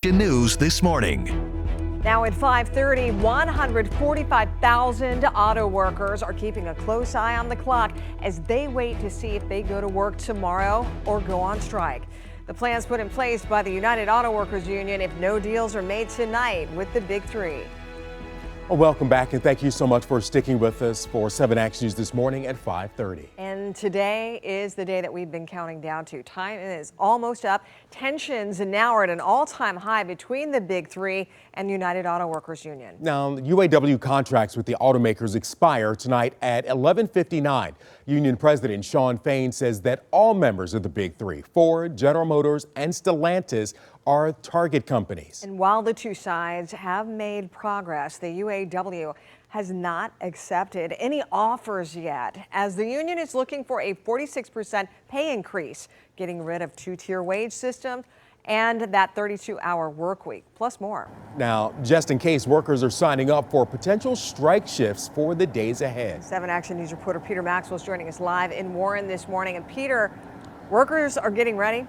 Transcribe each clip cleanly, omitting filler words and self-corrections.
News this morning. Now at 5:30, 145,000 auto workers are keeping a close eye on the clock as they wait to see if they go to work tomorrow or go on strike. The plans put in place by the United Auto Workers Union if no deals are made tonight with the Big Three. Well, welcome back, and thank you so much for sticking with us for 7 Action News this morning at 5:30. And today is the day that we've been counting down to. Time is almost up. Tensions now are at an all-time high between the Big Three and United Auto Workers Union. Now, UAW contracts with the automakers expire tonight at 11:59. Union President Shawn Fain says that all members of the Big Three, Ford, General Motors, and Stellantis, are target companies. And while the two sides have made progress, the UAW has not accepted any offers yet, as the union is looking for a 46% pay increase, getting rid of two-tier wage system and that 32-hour work week, plus more. Now, just in case, workers are signing up for potential strike shifts for the days ahead. 7 Action News reporter Peter Maxwell is joining us live in Warren this morning. And Peter, workers are getting ready.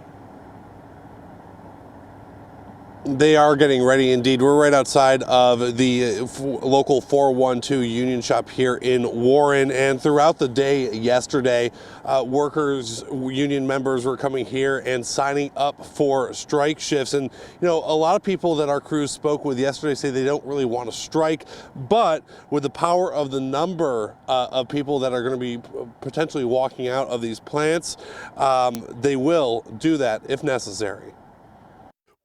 They are getting ready indeed. We're right outside of the local 412 union shop here in Warren, and throughout the day yesterday, workers, union members were coming here and signing up for strike shifts. And you know, a lot of people that our crews spoke with yesterday say they don't really want to strike, but with the power of the number of people that are going to be potentially walking out of these plants, they will do that if necessary.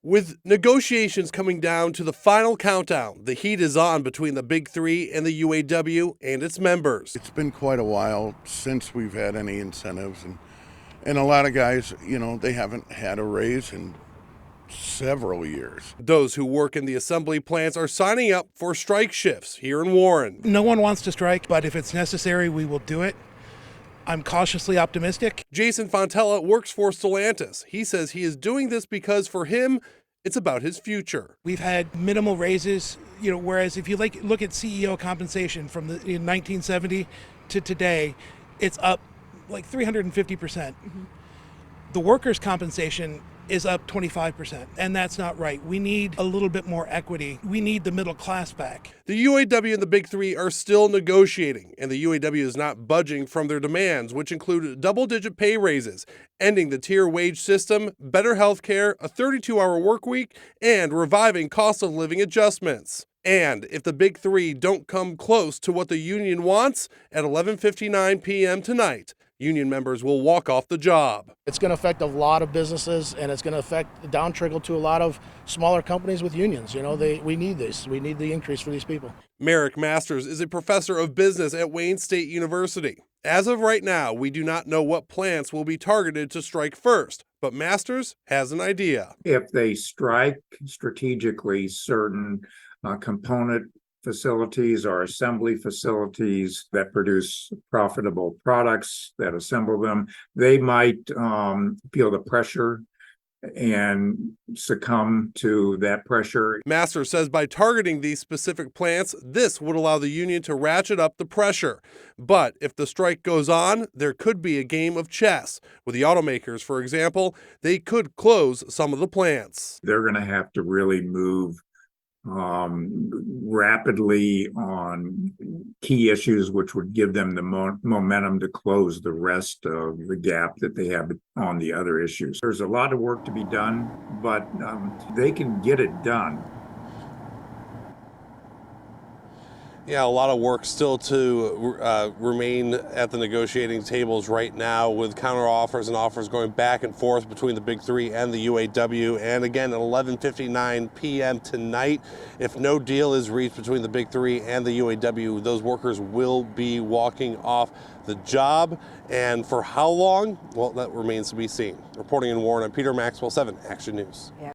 With negotiations coming down to the final countdown, the heat is on between the Big Three and the UAW and its members. It's been quite a while since we've had any incentives, and a lot of guys, you know, they haven't had a raise in several years. Those who work in the assembly plants are signing up for strike shifts here in Warren. No one wants to strike, but if it's necessary, we will do it. I'm cautiously optimistic. Jason Fontella works for Stellantis. He says he is doing this because for him, it's about his future. We've had minimal raises, you know, whereas if you look at CEO compensation from in 1970 to today, it's up like 350%. Mm-hmm. The workers' compensation is up 25%, and that's not right. We need a little bit more equity. We need the middle class back. The UAW and the Big Three are still negotiating, and the UAW is not budging from their demands, which include double-digit pay raises, ending the tier wage system, better health care, a 32-hour work week, and reviving cost of living adjustments. And if the Big Three don't come close to what the union wants, at 11:59 p.m. tonight, union members will walk off the job. It's going to affect a lot of businesses, and it's going to affect the down trickle to a lot of smaller companies with unions. You know, we need this. We need the increase for these people. Merrick Masters is a professor of business at Wayne State University. As of right now, we do not know what plants will be targeted to strike first, but Masters has an idea. If they strike strategically certain component facilities or assembly facilities that produce profitable products that assemble them, they might feel the pressure and succumb to that pressure. Masters says by targeting these specific plants, this would allow the union to ratchet up the pressure. But if the strike goes on, there could be a game of chess. With the automakers, for example, they could close some of the plants. They're going to have to really move rapidly on key issues, which would give them the momentum to close the rest of the gap that they have on the other issues. There's a lot of work to be done, but they can get it done. Yeah, a lot of work still to remain at the negotiating tables right now, with counteroffers and offers going back and forth between the Big Three and the UAW. And again, at 11:59 p.m. tonight, if no deal is reached between the Big Three and the UAW, those workers will be walking off the job. And for how long? Well, that remains to be seen. Reporting in Warren, I'm Peter Maxwell, 7 Action News. Yeah.